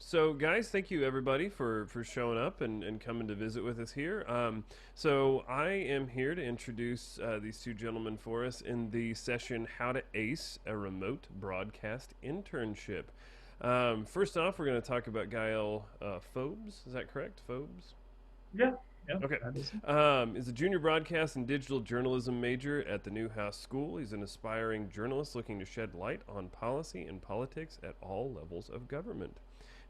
So, guys, thank you everybody for showing up and coming to visit with us here. So, I am here to introduce these two gentlemen for us in the session How to Ace a Remote Broadcast Internship. First off, we're going to talk about Ghael Fobes. Is that correct? Fobes? Yeah, yeah, Okay. that is it. Is a junior broadcast and digital journalism major at the Newhouse School. He's an aspiring journalist looking to shed light on policy and politics at all levels of government.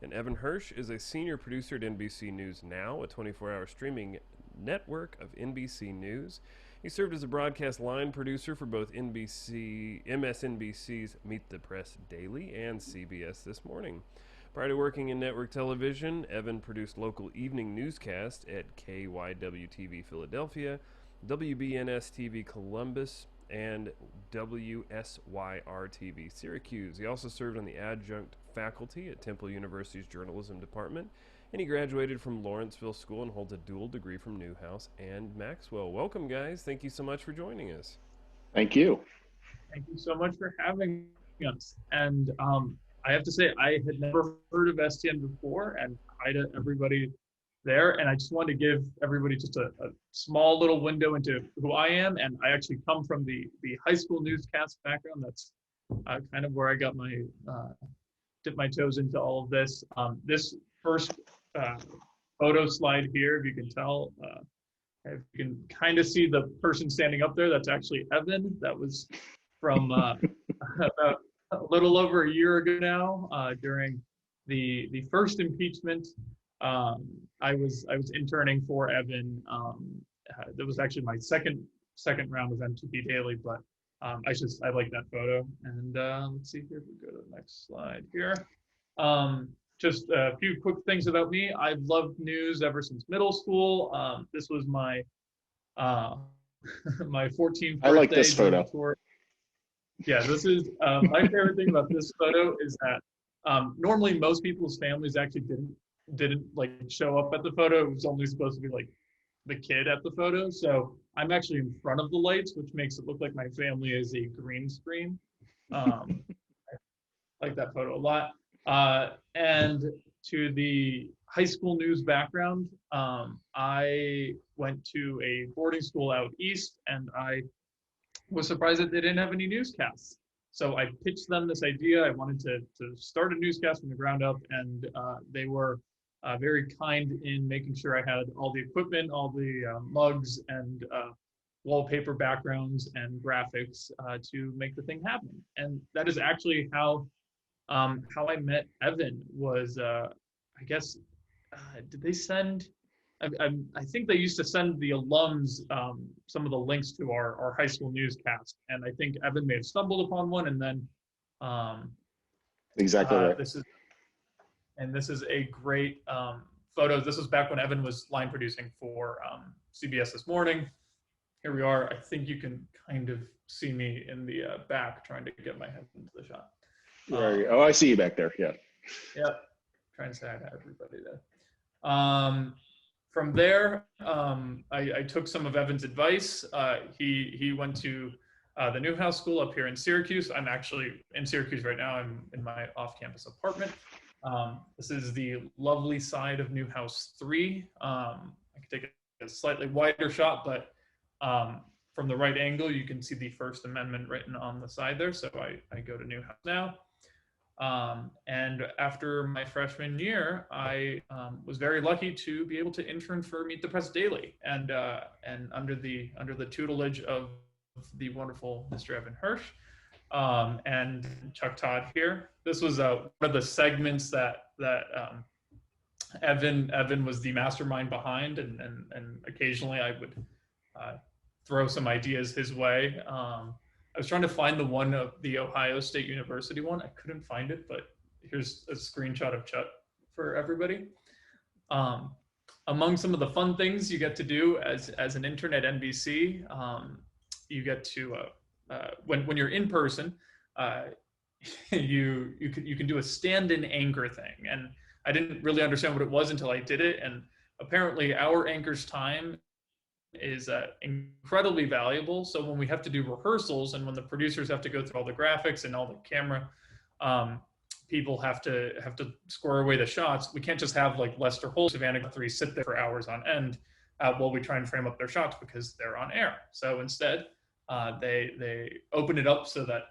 And Evan Hirsch is a senior producer at NBC News Now, a 24-hour streaming network of NBC News. He served as a broadcast line producer for both MSNBC's Meet the Press Daily and CBS This Morning. Prior to working in network television, Evan produced local evening newscasts at KYW TV Philadelphia, WBNS TV Columbus, and WSYR TV Syracuse. He also served on the adjunct faculty at Temple University's journalism department, and he graduated from Lawrenceville School and holds a dual degree from Newhouse and Maxwell. Welcome, guys. Thank you so much for joining us. Thank you. Thank you so much for having us. And I have to say, I had never heard of STN before, and hi to everybody there. And I just wanted to give everybody just a small little window into who I am. And I actually come from the high school newscast background. That's kind of where I got my dip my toes into all of this. This first uh, photo slide here, if you can tell. If you can kind of see the person standing up there, that's actually Evan. That was from about a little over a year ago now, during the first impeachment. I was interning for Evan. That was actually my second round of MTP Daily, but I like that photo. And let's see here. If we go to the next slide here. Just a few quick things about me. I've loved news ever since middle school. This was my uh, my 14th I like birthday this during a photo. tour. Yeah, this is my favorite thing about this photo is that normally most people's families actually didn't like show up at the photo. It was only supposed to be like the kid at the photo. So I'm actually in front of the lights, which makes it look like my family is a green screen. Um, I like that photo a lot. And to the high school news background, I went to a boarding school out east, and I was surprised that they didn't have any newscasts. So I pitched them this idea. I wanted to start a newscast from the ground up, and they were very kind in making sure I had all the equipment, all the mugs, and wallpaper backgrounds and graphics to make the thing happen. And that is actually how I met Evan. Was I guess did they send? I think they used to send the alums some of the links to our high school newscast, and I think Evan may have stumbled upon one, and then um, Exactly right. this is a great photo. This was back when Evan was line producing for CBS This Morning. Here we are. I think you can kind of see me in the back trying to get my head into the shot. Oh, I see you back there. Yeah. Yeah, trying to say hi to everybody there. From there, I took some of Evan's advice. He went to the Newhouse School up here in Syracuse. I'm actually in Syracuse right now. I'm in my off-campus apartment. This is the lovely side of Newhouse 3. I can take a slightly wider shot, but from the right angle, you can see the First Amendment written on the side there. So I go to Newhouse now. And after my freshman year, I was very lucky to be able to intern for Meet the Press Daily, and under the tutelage of the wonderful Mr. Evan Hirsch and Chuck Todd here. This was one of the segments that Evan was the mastermind behind, and occasionally I would throw some ideas his way. I was trying to find the one of the Ohio State University one. I couldn't find it, but here's a screenshot of Chuck for everybody. Among some of the fun things you get to do as an intern at NBC, you get to when you're in person, you can do a stand-in anchor thing, and I didn't really understand what it was until I did it. And apparently, our anchor's time is incredibly valuable. So when we have to do rehearsals and when the producers have to go through all the graphics and all the camera people have to square away the shots, we can't just have like Lester Holt, Savannah Guthrie sit there for hours on end while we try and frame up their shots because they're on air. So instead, they open it up so that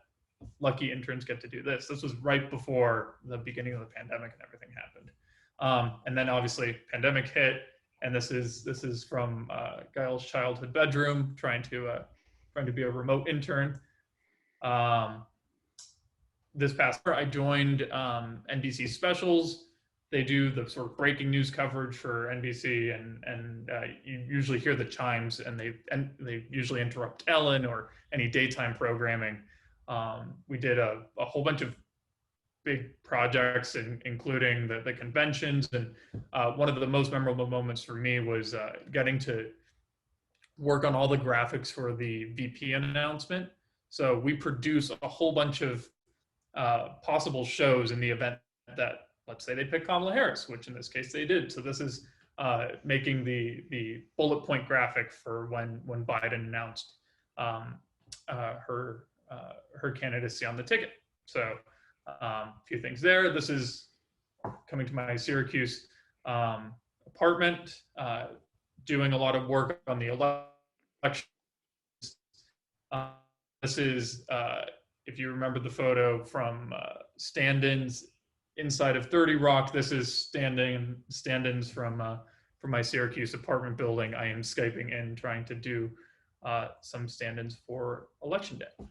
lucky interns get to do this. This was right before the beginning of the pandemic and everything happened. And then obviously pandemic hit, and this is from Ghael's childhood bedroom, trying to be a remote intern. This past year, I joined NBC Specials. They do the sort of breaking news coverage for NBC, and you usually hear the chimes, and they usually interrupt Ellen or any daytime programming. We did a whole bunch of big projects, including the conventions, and one of the most memorable moments for me was getting to work on all the graphics for the VP announcement. So we produce a whole bunch of possible shows in the event that, let's say, they pick Kamala Harris, which in this case they did. So this is making the bullet point graphic for when Biden announced her candidacy on the ticket. So a few things there. This is coming to my Syracuse apartment, doing a lot of work on the election. This is, if you remember the photo from stand-ins inside of 30 Rock, this is stand-ins from my Syracuse apartment building. I am Skyping in, trying to do some stand-ins for Election Day.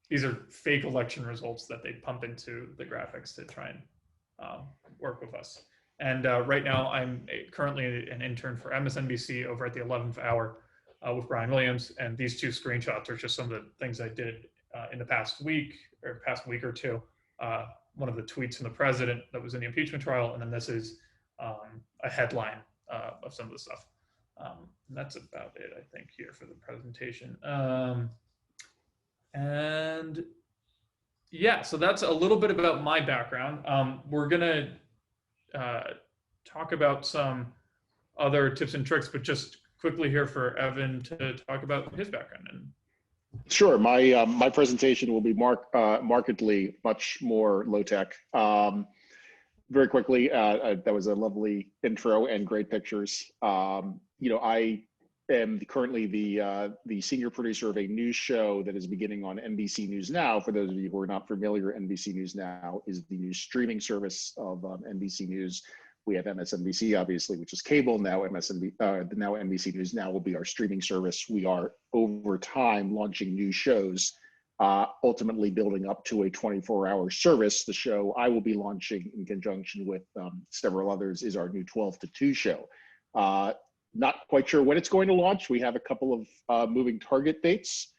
These are fake election results that they pump into the graphics to try and work with us. And right now, I'm currently an intern for MSNBC over at the 11th hour with Brian Williams. And these two screenshots are just some of the things I did in the past week or two. One of the tweets from the president that was in the impeachment trial. And then this is a headline of some of the stuff. That's about it, I think, here for the presentation. And yeah, so that's a little bit about my background. We're gonna talk about some other tips and tricks, but just quickly here for Evan to talk about his background. And sure, my presentation will be markedly much more low tech. Very quickly, that was a lovely intro and great pictures. I am currently the senior producer of a news show that is beginning on NBC News Now. For those of you who are not familiar, NBC News Now is the news streaming service of NBC News. We have MSNBC, obviously, which is cable. Now NBC News Now will be our streaming service. We are, over time, launching new shows, ultimately building up to a 24-hour service. The show I will be launching in conjunction with several others is our new 12 to 2 show. Not quite sure when it's going to launch. We have a couple of moving target dates,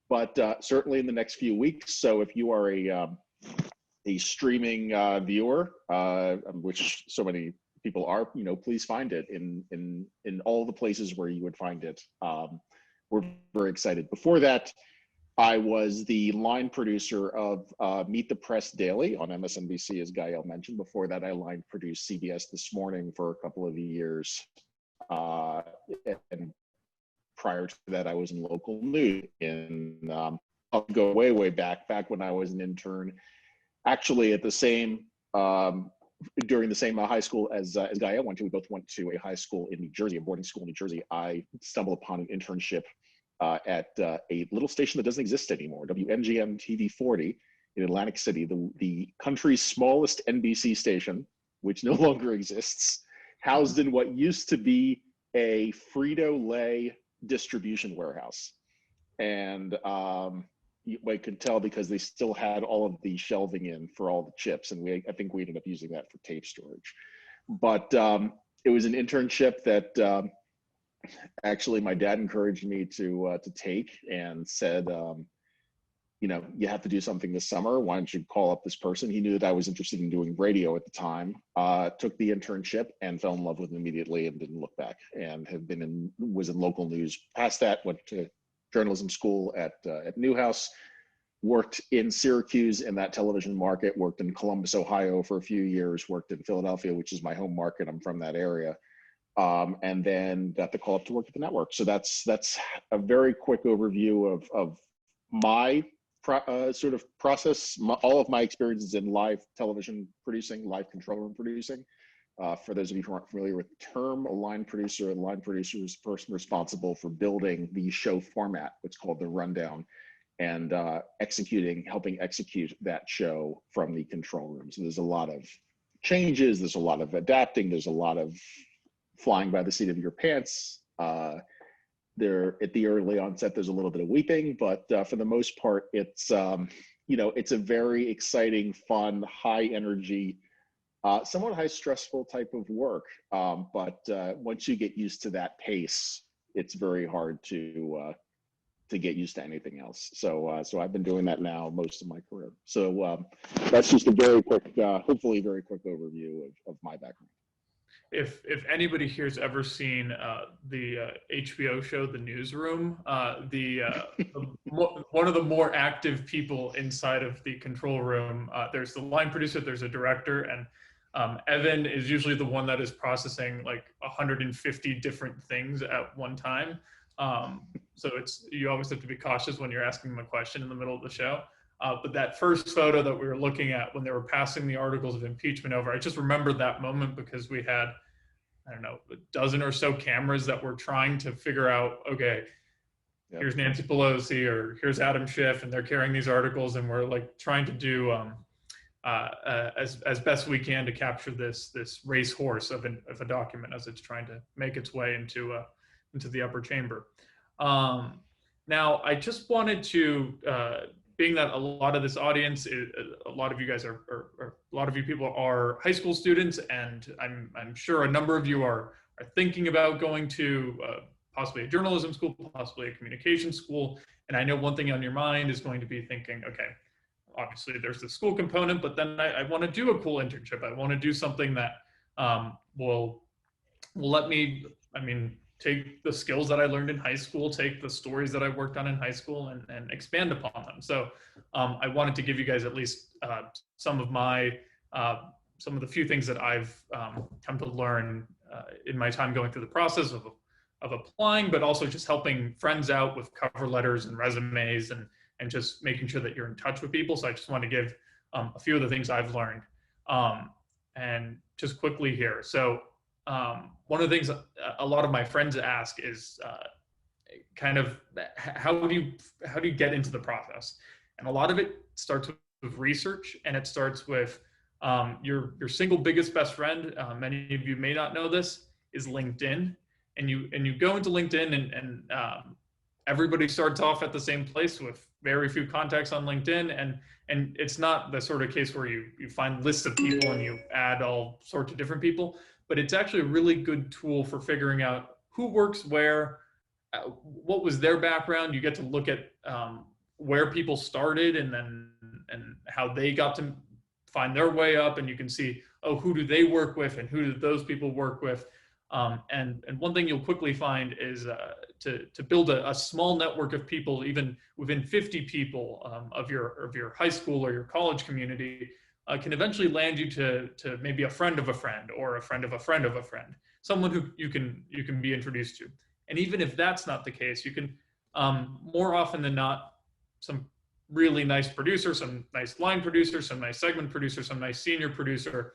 but certainly in the next few weeks. So if you are a streaming viewer, which so many people are, please find it in all the places where you would find it. We're very excited. Before that, I was the line producer of Meet the Press Daily on MSNBC, as Ghael mentioned. Before that, I line produced CBS This Morning for a couple of years. And prior to that, I was in local news. I'll go way back when I was an intern, actually at the same during the same high school as Ghael went to. We both went to a high school in New Jersey, a boarding school in New Jersey. I stumbled upon an internship at a little station that doesn't exist anymore, WNGM TV 40 in Atlantic City, the country's smallest NBC station, which no longer exists, housed in what used to be a Frito-Lay distribution warehouse. And I could tell because they still had all of the shelving in for all the chips. And I think we ended up using that for tape storage. But it was an internship that actually my dad encouraged me to take, and said, you have to do something this summer. Why don't you call up this person? He knew that I was interested in doing radio at the time. Took the internship and fell in love with it immediately and didn't look back, and was in local news. Past that, went to journalism school at Newhouse, worked in Syracuse in that television market, worked in Columbus, Ohio for a few years, worked in Philadelphia, which is my home market. I'm from that area. And then got the call up to work at the network. So that's a very quick overview of my sort of process all of my experiences in live television producing, live control room producing. For those of you who aren't familiar with the term, a line producer is the person responsible for building the show format, what's called the rundown, and helping execute that show from the control room. So there's a lot of changes, there's a lot of adapting, there's a lot of flying by the seat of your pants. There at the early onset, there's a little bit of weeping, but for the most part, it's it's a very exciting, fun, high energy, somewhat high stressful type of work. But once you get used to that pace, it's very hard to get used to anything else. So I've been doing that now most of my career. So that's just a very quick, hopefully very quick overview of my background. If anybody here's ever seen the HBO show The Newsroom, one of the more active people inside of the control room, there's the line producer, there's a director, and Evan is usually the one that is processing like 150 different things at one time. So you always have to be cautious when you're asking them a question in the middle of the show. But that first photo that we were looking at when they were passing the articles of impeachment over, I just remembered that moment because we had, I don't know, a dozen or so cameras that were trying to figure out, okay, yep, here's Nancy Pelosi or here's Adam Schiff, and they're carrying these articles, and we're like trying to do as best we can to capture this racehorse of a document as it's trying to make its way into the upper chamber. Now, I just wanted to, being that a lot of this audience, a lot of you guys are a lot of you people are high school students, and I'm sure a number of you are thinking about going to possibly a journalism school, possibly a communication school. And I know one thing on your mind is going to be thinking, okay, obviously there's the school component, but then I want to do a cool internship. I want to do something that will let me, take the skills that I learned in high school, take the stories that I worked on in high school, and expand upon them. So I wanted to give you guys at least some of the few things that I've come to learn in my time going through the process of applying, but also just helping friends out with cover letters and resumes, and just making sure that you're in touch with people. So I just want to give a few of the things I've learned. And just quickly here. So one of the things a lot of my friends ask is kind of how do you get into the process? And a lot of it starts with research, and it starts with your single biggest best friend. Many of you may not know this, is LinkedIn. And you go into LinkedIn, and everybody starts off at the same place with very few contacts on LinkedIn, and it's not the sort of case where you find lists of people and you add all sorts of different people, but it's actually a really good tool for figuring out who works where, what was their background. You get to look at where people started and how they got to find their way up, and you can see, oh, who do they work with and who do those people work with. And one thing you'll quickly find is to build a small network of people, even within 50 people of your high school or your college community, can eventually land you to maybe a friend of a friend or a friend of a friend of a friend, someone who you can be introduced to. And even if that's not the case, you can more often than not, some really nice producer, some nice line producer, some nice segment producer, some nice senior producer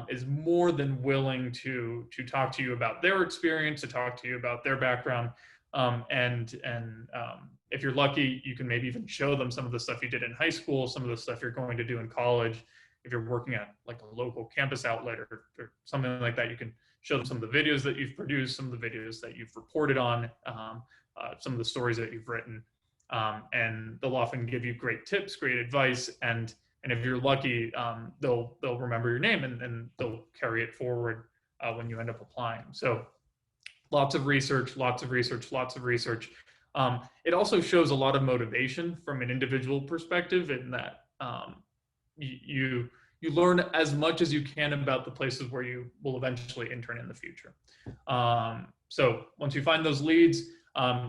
is more than willing to talk to you about their experience, to talk to you about their background. And if you're lucky, you can maybe even show them some of the stuff you did in high school, some of the stuff you're going to do in college. If you're working at like a local campus outlet or something like that, you can show them some of the videos that you've produced, some of the videos that you've reported on, some of the stories that you've written. And they'll often give you great tips, great advice, and if you're lucky, they'll remember your name and they'll carry it forward when you end up applying. So lots of research, lots of research, lots of research. It also shows a lot of motivation from an individual perspective in that you learn as much as you can about the places where you will eventually intern in the future. So once you find those leads,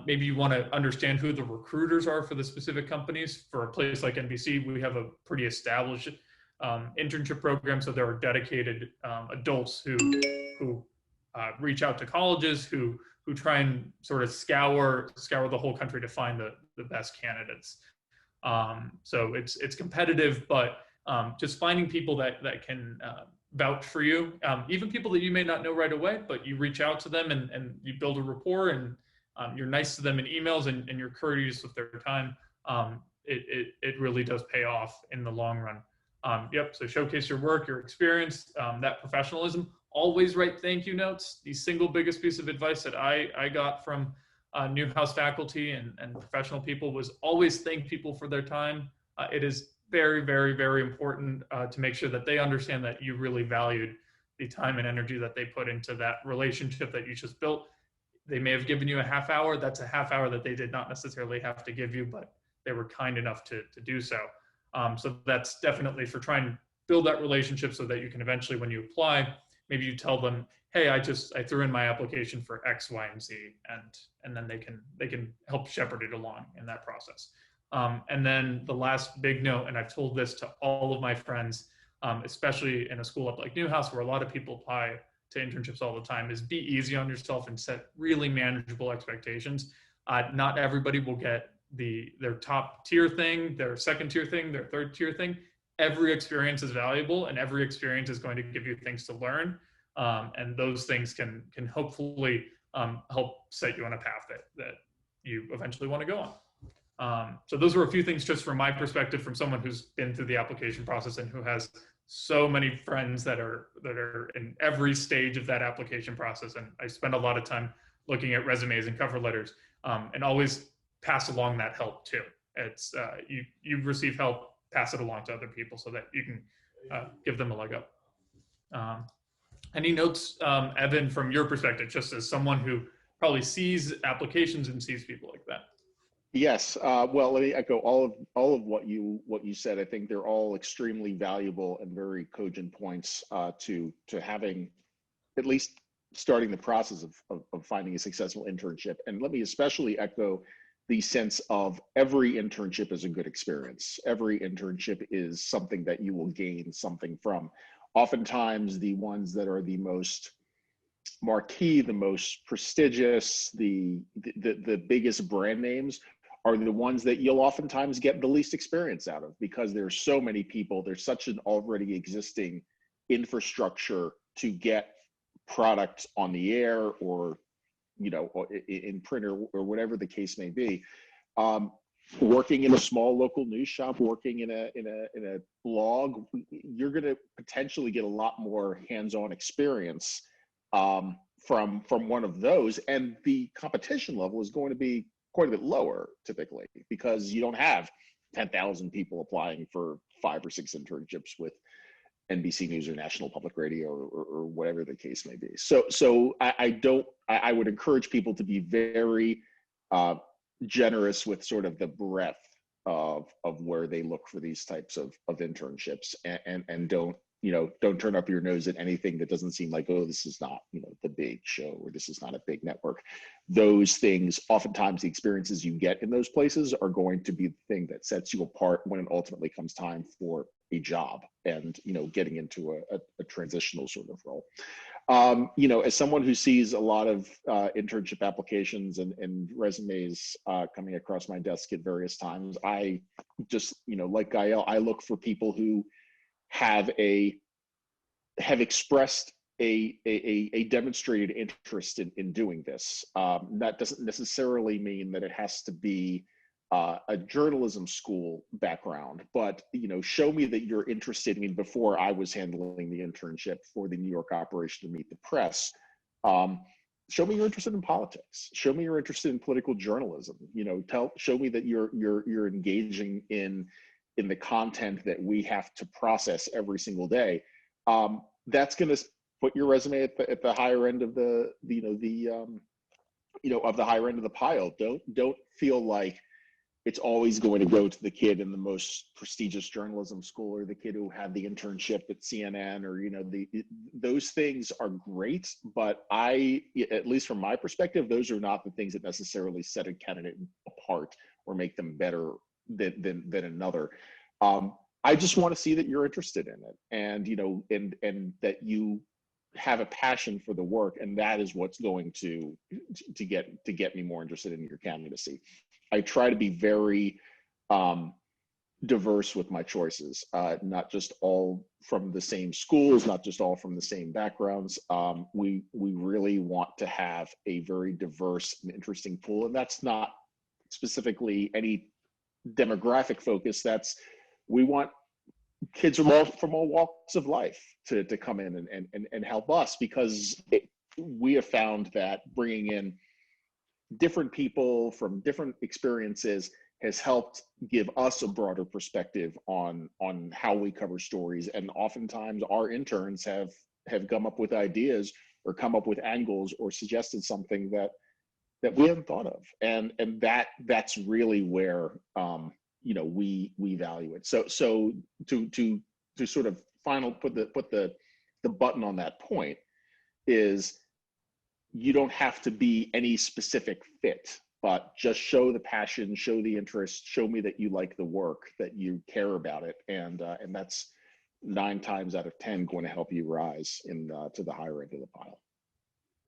maybe you want to understand who the recruiters are for the specific companies. For a place like NBC, we have a pretty established internship program. So there are dedicated adults who reach out to colleges, who try and sort of scour the whole country to find the best candidates. So it's competitive, but just finding people that can vouch for you, even people that you may not know right away, but you reach out to them and you build a rapport, and you're nice to them in emails, and you're courteous with their time. It really does pay off in the long run. Yep. So showcase your work, your experience, that professionalism. Always write thank you notes. The single biggest piece of advice that I got from Newhouse faculty and professional people was always thank people for their time. It is very, very, very important to make sure that they understand that you really valued the time and energy that they put into that relationship that you just built. They may have given you a half hour. That's a half hour that they did not necessarily have to give you, but they were kind enough to do so. So that's definitely for trying to build that relationship so that you can eventually, when you apply, maybe you tell them, hey, I threw in my application for X, Y, and Z, and then they can help shepherd it along in that process. And then the last big note, and I've told this to all of my friends, especially in a school up like Newhouse, where a lot of people apply to internships all the time, is be easy on yourself and set really manageable expectations. Not everybody will get their top tier thing, their second tier thing, their third tier thing. Every experience is valuable, and every experience is going to give you things to learn. And those things can hopefully help set you on a path that you eventually want to go on. So those were a few things just from my perspective, from someone who's been through the application process and who has so many friends that are in every stage of that application process. And I spend a lot of time looking at resumes and cover letters, and always pass along that help too. It's you receive help, pass it along to other people so that you can give them a leg up. Any notes, Evan, from your perspective, just as someone who probably sees applications and sees people like that? Yes. Well, let me echo all of what you said. I think they're all extremely valuable and very cogent points to having, at least starting the process of finding a successful internship. And let me especially echo the sense of every internship is a good experience. Every internship is something that you will gain something from. Oftentimes, the ones that are the most marquee, the most prestigious, the biggest brand names are the ones that you'll oftentimes get the least experience out of, because there's so many people, there's such an already existing infrastructure to get product on the air, or or in print, or whatever the case may be. Working in a small local news shop, working in a blog, you're going to potentially get a lot more hands-on experience from one of those, and the competition level is going to be quite a bit lower typically, because you don't have 10,000 people applying for 5 or 6 internships with NBC News or National Public Radio or whatever the case may be. So I would encourage people to be very generous with sort of the breadth of where they look for these types of internships, and don't turn up your nose at anything that doesn't seem like, oh, this is not the big show, or this is not a big network. Those things, oftentimes the experiences you get in those places are going to be the thing that sets you apart when it ultimately comes time for a job and getting into a transitional sort of role. As someone who sees a lot of internship applications and resumes coming across my desk at various times, I just, like Ghael, I look for people who have expressed a demonstrated interest in doing this. That doesn't necessarily mean that it has to be a journalism school background, but show me that you're interested. I mean, before I was handling the internship for the New York operation to Meet the Press, show me you're interested in politics. Show me you're interested in political journalism. Show me that you're engaging in the content that we have to process every single day. That's going to put your resume at the higher end of the higher end of the pile. Don't feel like it's always going to go to the kid in the most prestigious journalism school, or the kid who had the internship at CNN, or those things are great, but at least from my perspective, those are not the things that necessarily set a candidate apart or make them better than another. I just want to see that you're interested in it, and that you have a passion for the work, and that is what's going to get me more interested in your candidacy. I try to be very diverse with my choices, not just all from the same schools, not just all from the same backgrounds. We really want to have a very diverse and interesting pool, and that's not specifically any demographic focus. That's, we want kids from all walks of life to come in and help us, because we have found that bringing in different people from different experiences has helped give us a broader perspective on how we cover stories. And oftentimes our interns have come up with ideas or come up with angles or suggested something that we hadn't thought of. And that's really where we value it. So to sort of put the button on that point is, you don't have to be any specific fit, but just show the passion, show the interest, show me that you like the work, that you care about it, and that's 9 times out of 10 going to help you rise to the higher end of the pile.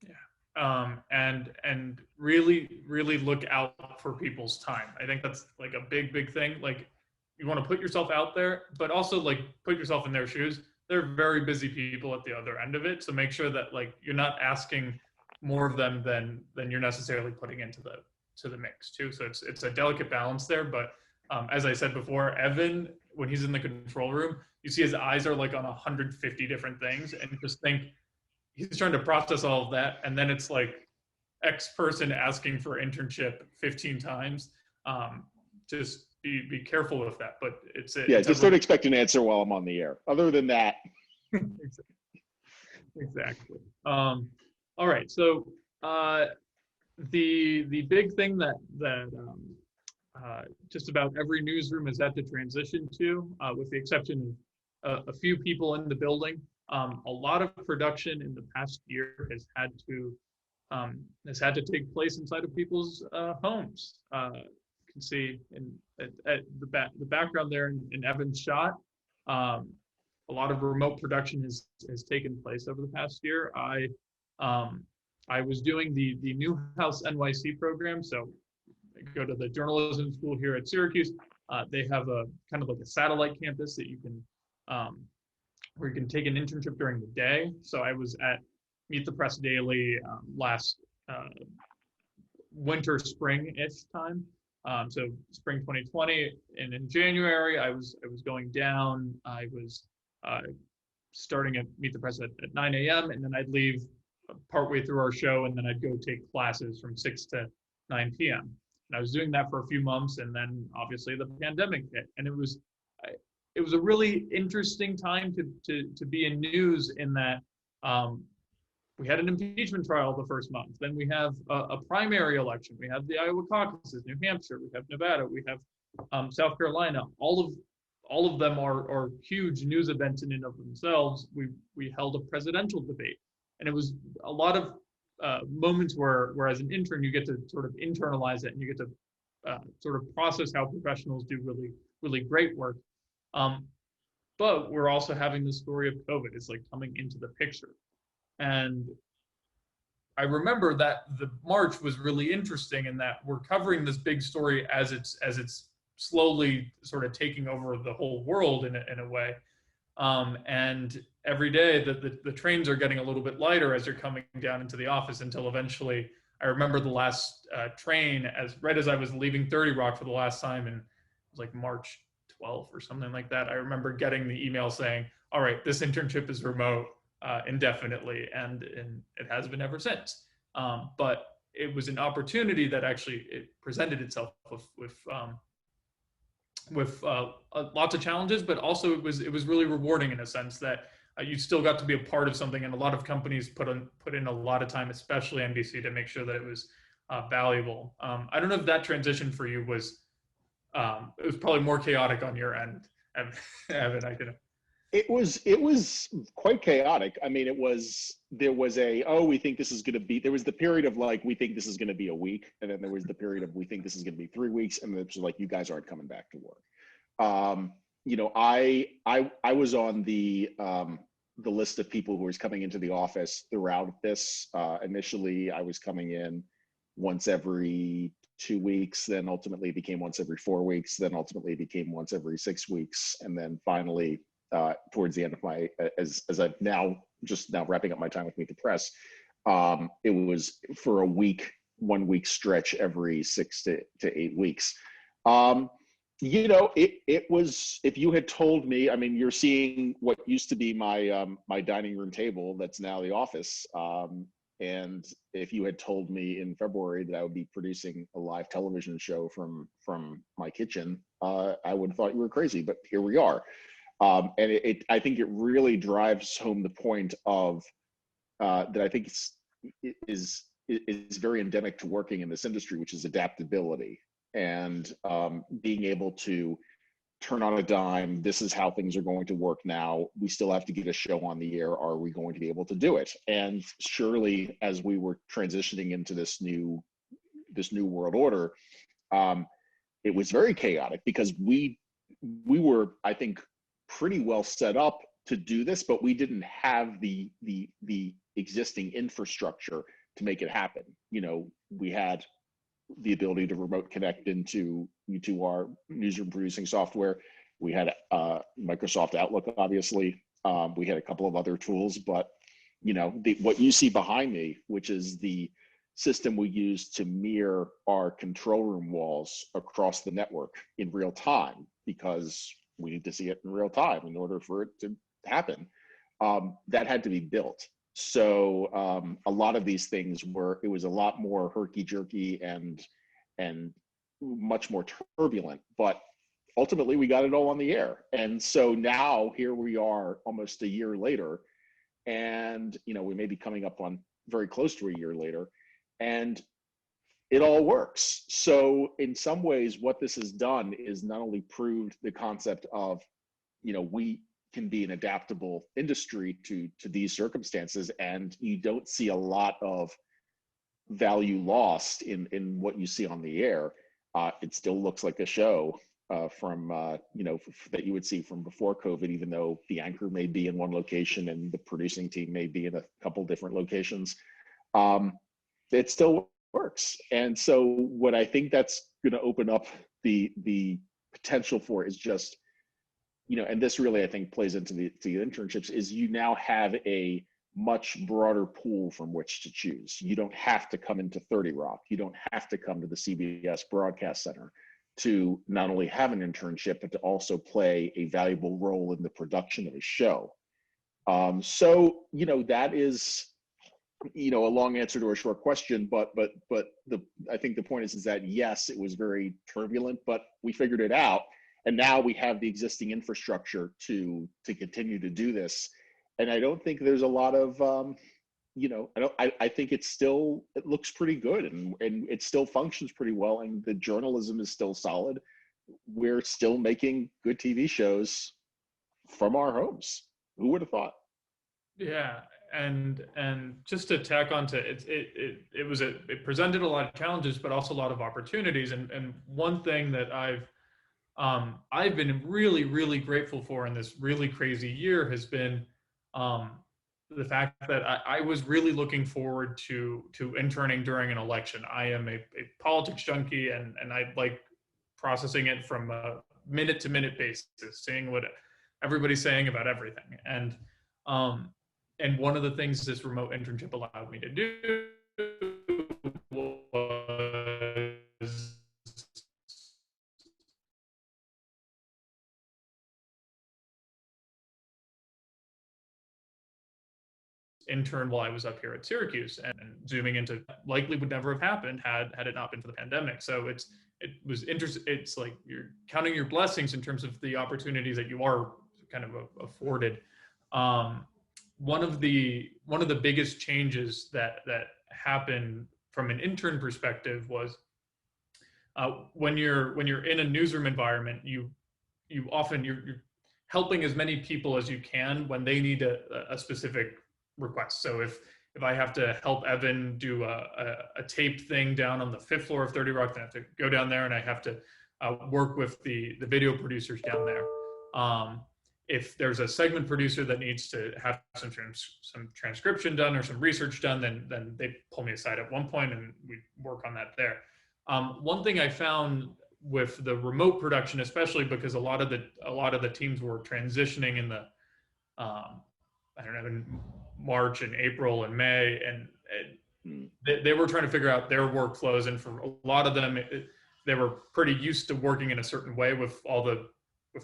Yeah, and really look out for people's time. I think that's like a big thing. Like, you want to put yourself out there, but also like put yourself in their shoes. They're very busy people at the other end of it, so make sure that like you're not asking more of them than you're necessarily putting into the mix too. So it's a delicate balance there. But as I said before, Evan, when he's in the control room, you see his eyes are like on 150 different things, and you just think he's trying to process all of that, and then it's like X person asking for internship 15 times. Just be careful with that. But just don't expect an answer while I'm on the air. Other than that, exactly. All right, so the big thing that just about every newsroom has had to transition to, with the exception of a few people in the building, a lot of production in the past year has had to take place inside of people's homes. You can see at the background there in Evan's shot. A lot of remote production has taken place over the past year. I was doing the Newhouse NYC program, so I go to the journalism school here at Syracuse. They have a kind of like a satellite campus that you can where you can take an internship during the day. So I was at Meet the Press Daily last winter spring-ish time. So spring 2020, and in January I was going down. I was starting at Meet the Press at 9 a.m. and then I'd leave partway through our show, and then I'd go take classes from 6 to 9 p.m. And I was doing that for a few months, and then obviously the pandemic hit, and it was a really interesting time to be in news, in that we had an impeachment trial the first month. Then we have a primary election. We have the Iowa caucuses, New Hampshire. We have Nevada. We have South Carolina. All of them are huge news events in and of themselves. We held a presidential debate, and it was a lot of moments where as an intern you get to sort of internalize it, and you get to sort of process how professionals do really great work. But we're also having the story of COVID. It's like coming into the picture. And I remember that the March was really interesting in that we're covering this big story as it's slowly sort of taking over the whole world in a way. And every day the trains are getting a little bit lighter as you're coming down into the office, until eventually, I remember the last train, right as I was leaving 30 Rock for the last time, and it was like March 12th or something like that. I remember getting the email saying, all right, this internship is remote indefinitely, and it has been ever since. But it was an opportunity that actually it presented itself with lots of challenges, but also it was really rewarding in a sense that you still got to be a part of something, and a lot of companies put in a lot of time, especially NBC, to make sure that it was valuable. I don't know if that transition for you was it was probably more chaotic on your end, Evan. It was quite chaotic. I mean, there was we think this is going to be, there was the period of like, we think this is going to be a week. And then there was the period of, we think this is going to be 3 weeks. And it's like, you guys aren't coming back to work. I was on the list of people who was coming into the office throughout this. Initially, I was coming in once every 2 weeks, then ultimately became once every 4 weeks, then ultimately became once every 6 weeks, and then finally towards the end of my as I've now just now wrapping up my time with Meet the Press, it was for a week, 1 week stretch every 6 to 8 weeks. It was, if you had told me, I mean, you're seeing what used to be my dining room table that's now the office. And if you had told me in February that I would be producing a live television show from my kitchen, I would have thought you were crazy, but here we are. And I think it really drives home the point of that I think is very endemic to working in this industry, which is adaptability and being able to turn on a dime. This is how things are going to work now. We still have to get a show on the air. Are we going to be able to do it? And surely, as we were transitioning into this new world order, it was very chaotic because we were, I think, pretty well set up to do this, but we didn't have the existing infrastructure to make it happen. We had the ability to remote connect into our newsroom producing software. We had Microsoft Outlook, obviously. We had a couple of other tools, but what you see behind me, which is the system we use to mirror our control room walls across the network in real time, because we need to see it in real time in order for it to happen. That had to be built. So a lot of these things it was a lot more herky-jerky and much more turbulent, but ultimately we got it all on the air. And so now here we are almost a year later, and we may be coming up on very close to a year later, and it all works. So in some ways, what this has done is not only proved the concept of, we can be an adaptable industry to these circumstances, and you don't see a lot of value lost in what you see on the air. It still looks like a show from that you would see from before COVID, even though the anchor may be in one location and the producing team may be in a couple different locations. It still works. And so what I think that's going to open up the potential for is just, and this really, I think, plays into the internships, is you now have a much broader pool from which to choose. You don't have to come into 30 Rock. You don't have to come to the CBS Broadcast Center to not only have an internship, but to also play a valuable role in the production of a show. So, that is, a long answer to a short question, but I think the point is that yes, it was very turbulent, but we figured it out. And now we have the existing infrastructure to continue to do this. And I don't think there's a lot of, I think it looks pretty good, and it still functions pretty well, and the journalism is still solid. We're still making good TV shows from our homes. Who would have thought? Yeah, and just to tack on to it, it presented a lot of challenges, but also a lot of opportunities. And one thing that I've been really, really grateful for in this really crazy year has been the fact that I was really looking forward to interning during an election. I am a politics junkie, and I like processing it from a minute to minute basis, seeing what everybody's saying about everything. And one of the things this remote internship allowed me to do was intern while I was up here at Syracuse, and zooming into likely would never have happened had it not been for the pandemic. So it was interesting. It's like you're counting your blessings in terms of the opportunities that you are kind of afforded. One of the biggest changes that happened from an intern perspective was when you're in a newsroom environment, you often you're helping as many people as you can when they need a specific request. So if I have to help Evan do a taped thing down on the 5th floor of 30 Rock, then I have to go down there, and I have to work with the video producers down there. If there's a segment producer that needs to have some transcription done or some research done, then they pull me aside at one point and we work on that there. One thing I found with the remote production, especially because a lot of the teams were transitioning in the I don't know, in March and April and May, and they were trying to figure out their workflows, and for a lot of them, they were pretty used to working in a certain way with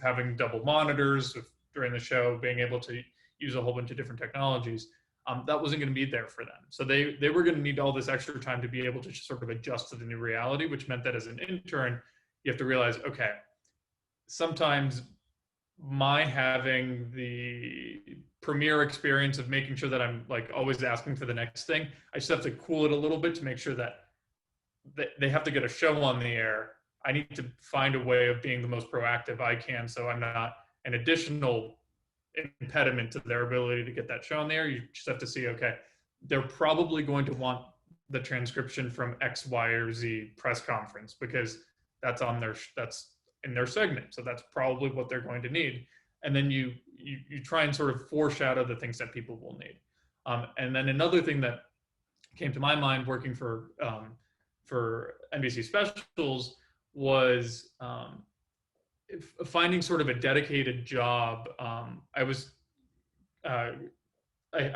having double monitors, during the show, being able to use a whole bunch of different technologies. That wasn't going to be there for them. So they were going to need all this extra time to be able to sort of adjust to the new reality, which meant that as an intern, you have to realize, okay, sometimes my having the premier experience of making sure that I'm like always asking for the next thing, I just have to cool it a little bit to make sure that they have to get a show on the air. I need to find a way of being the most proactive I can, so I'm not an additional impediment to their ability to get that show on the air. You just have to see, okay, they're probably going to want the transcription from X, Y, or Z press conference because that's in their segment. So that's probably what they're going to need. And then you try and sort of foreshadow the things that people will need. And then another thing that came to my mind working for NBC Specials was finding sort of a dedicated job. I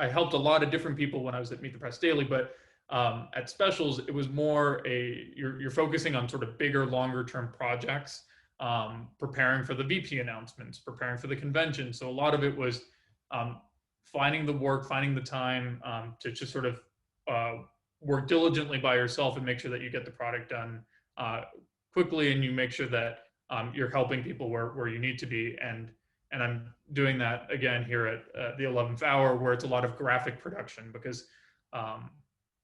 helped a lot of different people when I was at Meet the Press Daily, but at Specials, it was more you're focusing on sort of bigger, longer term projects, preparing for the VP announcements, preparing for the convention. So a lot of it was finding the work, finding the time to just sort of work diligently by yourself and make sure that you get the product done quickly, and you make sure that you're helping people where you need to be. And I'm doing that again here at the 11th hour, where it's a lot of graphic production because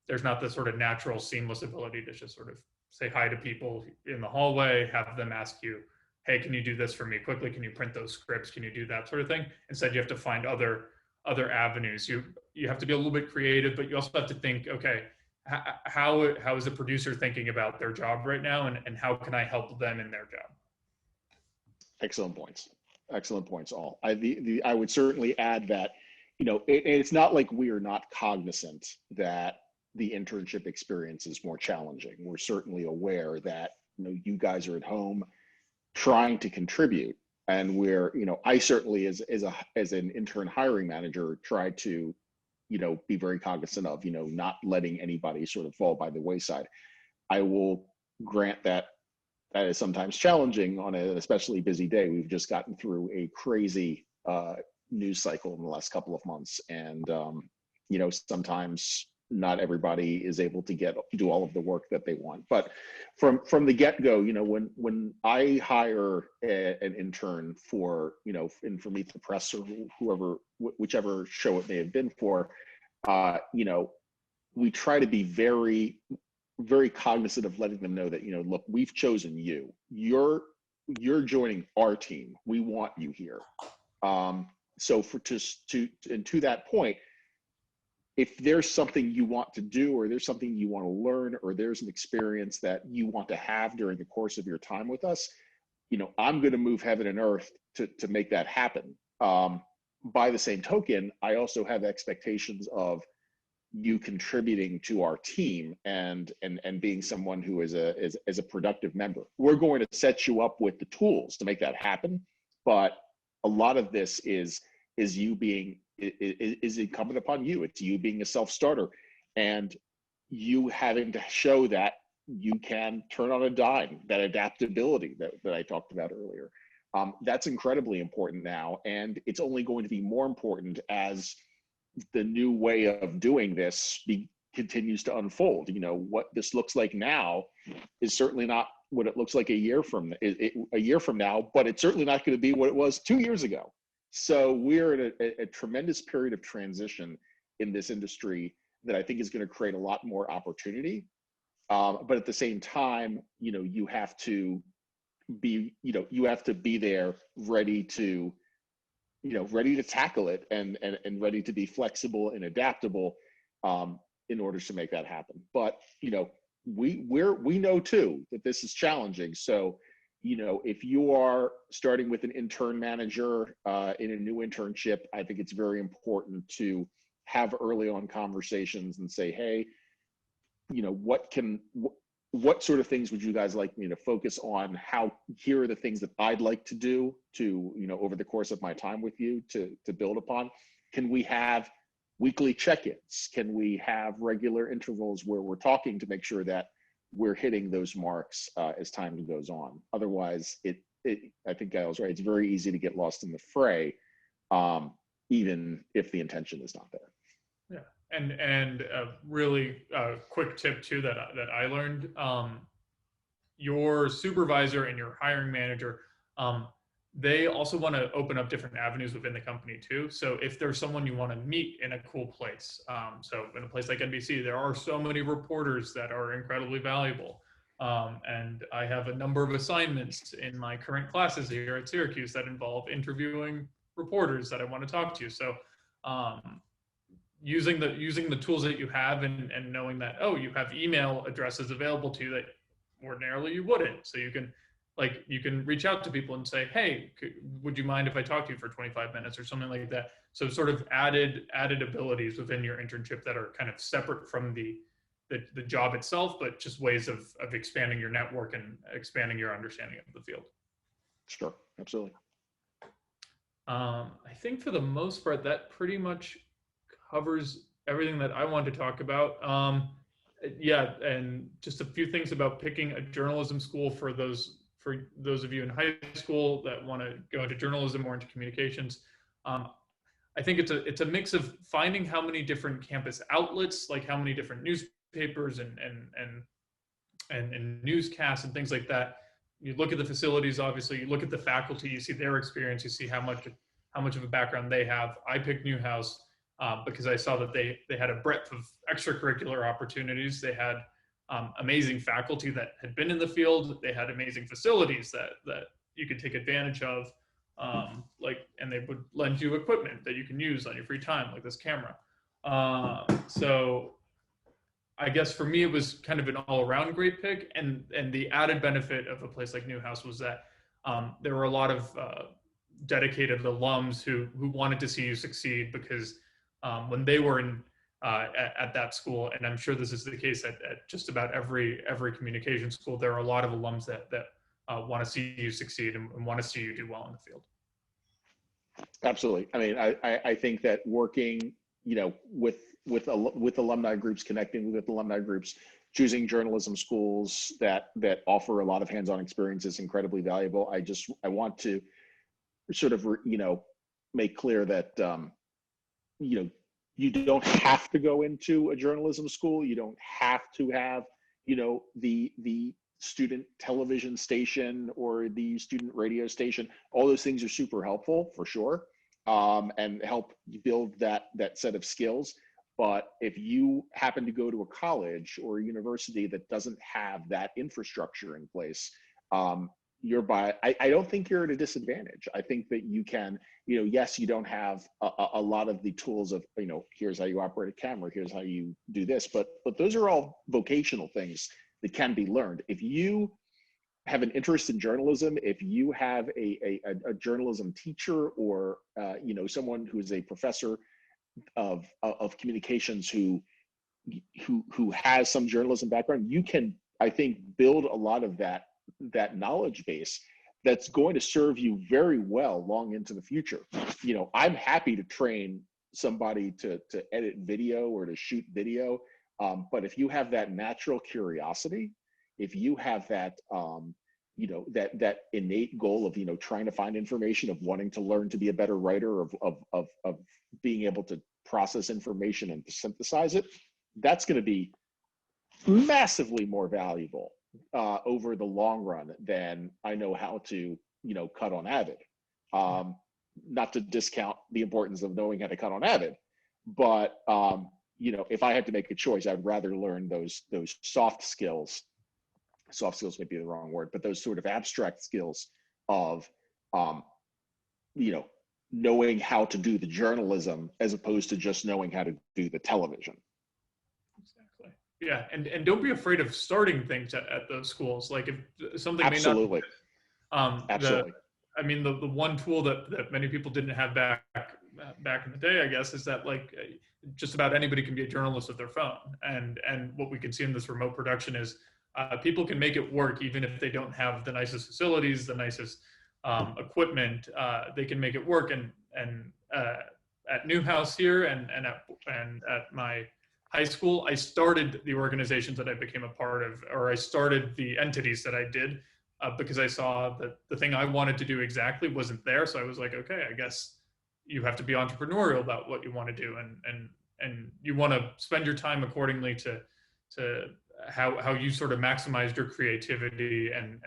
there's not the sort of natural seamless ability to just sort of say hi to people in the hallway, have them ask you, hey, can you do this for me quickly? Can you print those scripts? Can you do that sort of thing? Instead, you have to find other avenues. You have to be a little bit creative, but you also have to think, okay, how is the producer thinking about their job right now, and how can I help them in their job? Excellent points. Excellent points, all. I would certainly add that, it's not like we are not cognizant that the internship experience is more challenging. We're certainly aware that, you guys are at home trying to contribute, and I certainly as an intern hiring manager try to, be very cognizant of, not letting anybody sort of fall by the wayside. I will grant that is sometimes challenging on an especially busy day. We've just gotten through a crazy news cycle in the last couple of months, and sometimes not everybody is able to do all of the work that they want. But from the get-go, when I hire an intern for for Meet the Press or whichever show it may have been for, we try to be very, very cognizant of letting them know that, look, we've chosen you. You're joining our team. We want you here. So to that point, if there's something you want to do, or there's something you want to learn, or there's an experience that you want to have during the course of your time with us, I'm going to move heaven and earth to make that happen. By the same token, I also have expectations of you contributing to our team and being someone who is a productive member. We're going to set you up with the tools to make that happen, but a lot of this is incumbent upon you. It's you being a self-starter and you having to show that you can turn on a dime, that adaptability that I talked about earlier. That's incredibly important now, and it's only going to be more important as the new way of doing this continues to unfold. What this looks like now is certainly not what it looks like a year from now, but it's certainly not going to be what it was 2 years ago. So we're in a tremendous period of transition in this industry that I think is going to create a lot more opportunity. But at the same time, you have to be there ready to tackle it and ready to be flexible and adaptable in order to make that happen. But, we know too that this is challenging. So, if you are starting with an intern manager in a new internship, I think it's very important to have early on conversations and say, hey, what sort of things would you guys like me to focus on? Here are the things that I'd like to do to, over the course of my time with you to build upon. Can we have weekly check-ins? Can we have regular intervals where we're talking to make sure that we're hitting those marks as time goes on? Otherwise, I think Ghael's right. It's very easy to get lost in the fray, even if the intention is not there. Yeah, and a really quick tip too that I learned: your supervisor and your hiring manager, they also want to open up different avenues within the company too. So if there's someone you want to meet in a cool place, so in a place like NBC, there are so many reporters that are incredibly valuable. And I have a number of assignments in my current classes here at Syracuse that involve interviewing reporters that I want to talk to. So using the tools that you have and knowing that, oh, you have email addresses available to you that ordinarily you wouldn't. So you can reach out to people and say, hey, would you mind if I talk to you for 25 minutes or something like that? So sort of added abilities within your internship that are kind of separate from the job itself, but just ways of expanding your network and expanding your understanding of the field. Sure, absolutely. I think for the most part, that pretty much covers everything that I wanted to talk about. Yeah, and just a few things about picking a journalism school for those of you in high school that want to go into journalism or into communications. I think it's a mix of finding how many different campus outlets, like how many different newspapers and newscasts and things like that. You look at the facilities, obviously. You look at the faculty. You see their experience. You see how much of a background they have. I picked Newhouse because I saw that they had a breadth of extracurricular opportunities. They had amazing faculty that had been in the field. They had amazing facilities that you could take advantage of, and they would lend you equipment that you can use on your free time, like this camera. So I guess for me, it was kind of an all-around great pick. And the added benefit of a place like Newhouse was that there were a lot of dedicated alums who wanted to see you succeed, because when they were at that school, and I'm sure this is the case at just about every communication school, there are a lot of alums that want to see you succeed and want to see you do well in the field. Absolutely. I mean, I think that working, with alumni groups, connecting with alumni groups, choosing journalism schools that offer a lot of hands-on experience is incredibly valuable. I want to sort of, make clear that, you don't have to go into a journalism school. You don't have to have, the student television station or the student radio station. All those things are super helpful for sure, and help build that set of skills. But if you happen to go to a college or a university that doesn't have that infrastructure in place, I don't think you're at a disadvantage. I think that you can, yes, you don't have a lot of the tools of, here's how you operate a camera, here's how you do this, but those are all vocational things that can be learned. If you have an interest in journalism, if you have a journalism teacher or, someone who is a professor of communications who has some journalism background, you can, I think, build a lot of that knowledge base that's going to serve you very well long into the future. I'm happy to train somebody to edit video or to shoot video, but if you have that natural curiosity, if you have that that innate goal of trying to find information, of wanting to learn to be a better writer, of being able to process information and to synthesize it, that's going to be massively more valuable over the long run than I know how to cut on Avid. Not to discount the importance of knowing how to cut on Avid, but if I had to make a choice, I'd rather learn those soft skills. Soft skills may be the wrong word, but those sort of abstract skills of knowing how to do the journalism as opposed to just knowing how to do the television. Exactly. Yeah, and don't be afraid of starting things at those schools. Like if something Absolutely. may not Absolutely. The one tool that many people didn't have back in the day, I guess, is that just about anybody can be a journalist with their phone. And what we can see in this remote production is people can make it work even if they don't have the nicest facilities, the nicest equipment. They can make it work. And at Newhouse here and at my high school, I started the organizations that I became a part of, or I started the entities that I did, because I saw that the thing I wanted to do exactly wasn't there. So I was like, okay, I guess you have to be entrepreneurial about what you want to do, and you want to spend your time accordingly to how you sort of maximized your creativity and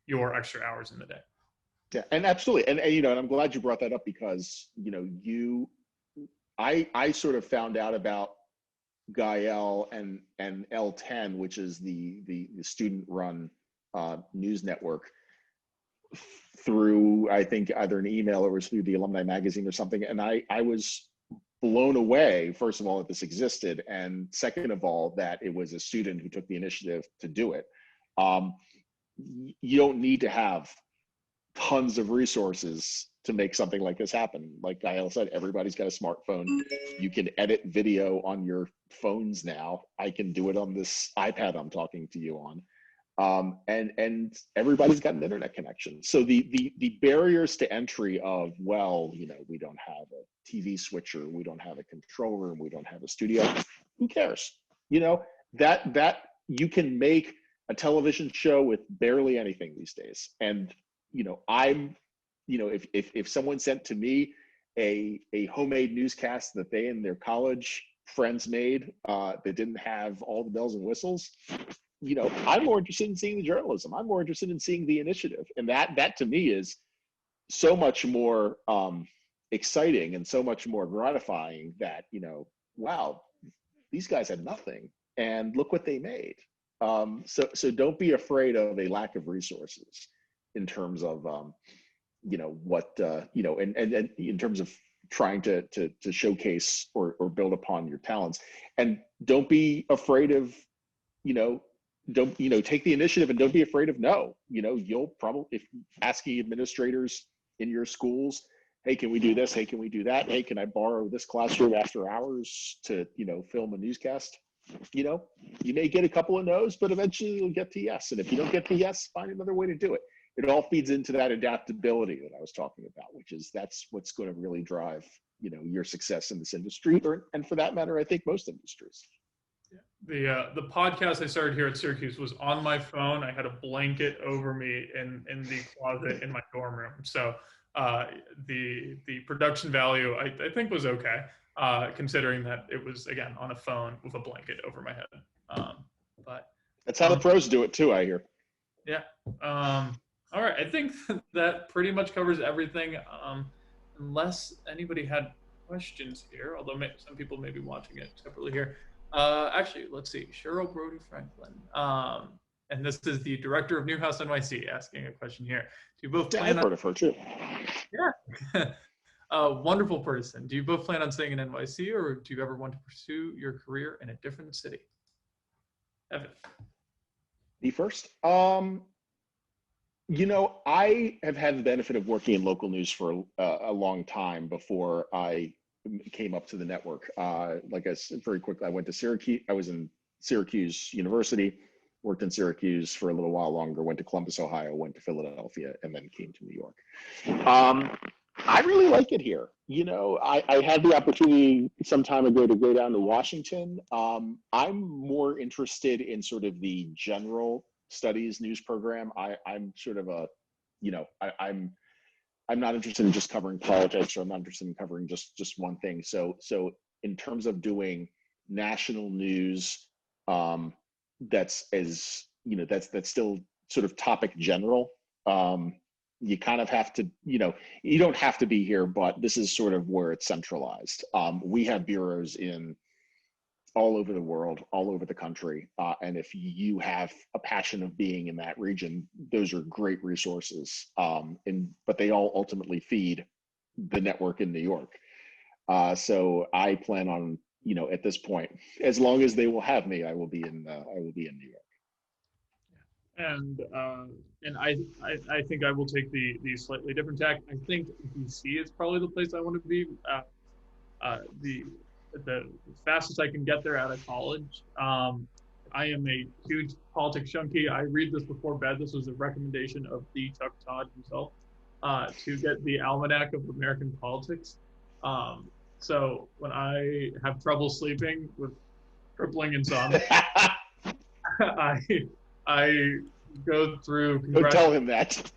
your extra hours in the day. Yeah, and absolutely, and you know, and I'm glad you brought that up because you know, I sort of found out about Ghael and L10, which is the student run news network, through I think either an email or it was through the alumni magazine or something, and I was blown away, first of all, that this existed, and second of all, that it was a student who took the initiative to do it. You don't need to have tons of resources to make something like this happen. Like Ghael said, everybody's got a smartphone. You can edit video on your phones now. I can do it on this iPad I'm talking to you on. And everybody's got an internet connection. So the barriers to entry of, well, you know, we don't have a TV switcher, we don't have a control room, we don't have a studio. Who cares? You know, that you can make a television show with barely anything these days. And you know, you know, if someone sent to me a homemade newscast that they and their college friends made that didn't have all the bells and whistles, you know, I'm more interested in seeing the journalism. I'm more interested in seeing the initiative, and that to me is so much more exciting and so much more gratifying. That, you know, wow, these guys had nothing, and look what they made. So don't be afraid of a lack of resources in terms of you know, what you know, and in terms of trying to showcase or build upon your talents, and don't be afraid of, you know, don't, you know, take the initiative and don't be afraid of no. You know, you'll probably, if asking administrators in your schools, hey, can we do this? Hey, can we do that? Hey, can I borrow this classroom after hours to, you know, film a newscast? You know, you may get a couple of no's, but eventually you'll get to yes. And if you don't get to yes, find another way to do it. It all feeds into that adaptability that I was talking about, which is that's what's going to really drive, you know, your success in this industry, or, and for that matter, I think most industries. The podcast I started here at Syracuse was on my phone. I had a blanket over me in the closet in my dorm room. So the production value I think was okay, considering that it was, again, on a phone with a blanket over my head. But that's how the pros do it too, I hear. Yeah. All right. I think that pretty much covers everything, unless anybody had questions here, although some people may be watching it separately here. Actually, let's see. Cheryl Brody Franklin. And this is the director of Newhouse NYC asking a question here. Do you both plan I've heard of her too. Yeah. Wonderful person. Do you both plan on staying in NYC, or do you ever want to pursue your career in a different city? Evan. Me first. You know, I have had the benefit of working in local news for a long time before I came up to the network. Like I said very quickly, I went to Syracuse. I was in Syracuse University, worked in Syracuse for a little while longer, went to Columbus, Ohio, went to Philadelphia, and then came to New York. I really like it here. You know, I had the opportunity some time ago to go down to Washington. I'm more interested in sort of the general studies news program. I'm sort of a, you know, I'm not interested in just covering politics, or I'm not interested in covering just one thing. So in terms of doing national news, that's as, you know, that's still sort of topic general. You kind of have to, you know, you don't have to be here, but this is sort of where it's centralized. We have bureaus in all over the world, all over the country. And if you have a passion of being in that region, those are great resources. But they all ultimately feed the network in New York. So I plan on, you know, at this point, as long as they will have me, I will be in New York. And I think I will take the slightly different tack. I think DC is probably the place I want to be. The fastest I can get there out of college. I am a huge politics junkie. I read this before bed. This was a recommendation of the Chuck Todd himself to get the Almanac of American Politics. So when I have trouble sleeping with crippling insomnia, I I go through Don't tell congressional him that.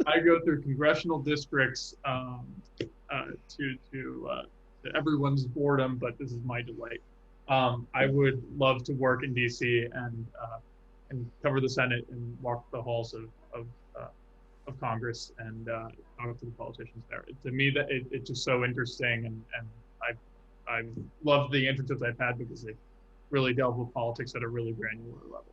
I go through congressional districts to everyone's boredom, but this is my delight. I would love to work in DC and cover the Senate and walk the halls of Congress and talk to the politicians there. To me, that it's just so interesting, and I've loved the internships I've had because they really delve with politics at a really granular level.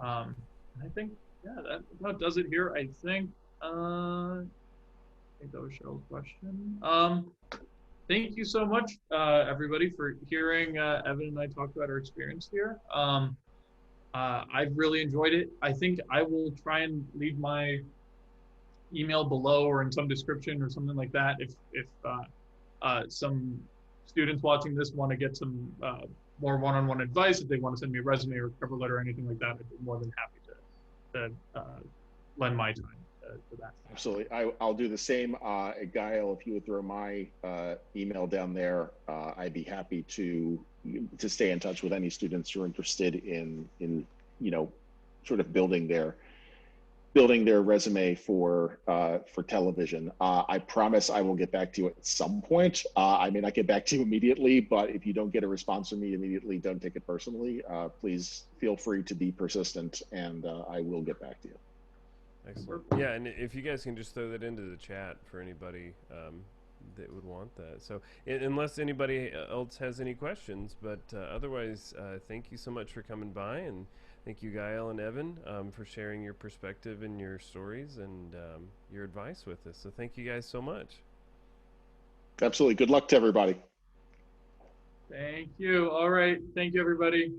I think, yeah, that about does it here. I think that was Cheryl's question. Thank you so much, everybody, for hearing Evan and I talk about our experience here. I've really enjoyed it. I think I will try and leave my email below or in some description or something like that if some students watching this want to get some more one-on-one advice, if they want to send me a resume or cover letter or anything like that, I'd be more than happy to lend my time to that. Absolutely. I'll do the same. Ghael, if you would throw my email down there, I'd be happy to stay in touch with any students who are interested in sort of building their resume for television. I promise I will get back to you at some point. I may not get back to you immediately, but if you don't get a response from me immediately, don't take it personally. Please feel free to be persistent, and I will get back to you. Excellent. Yeah, and if you guys can just throw that into the chat for anybody that would want that. So unless anybody else has any questions, but otherwise, thank you so much for coming by, and thank you, Ghael and Evan, for sharing your perspective and your stories and your advice with us. So thank you guys so much. Absolutely. Good luck to everybody. Thank you. All right. Thank you, everybody.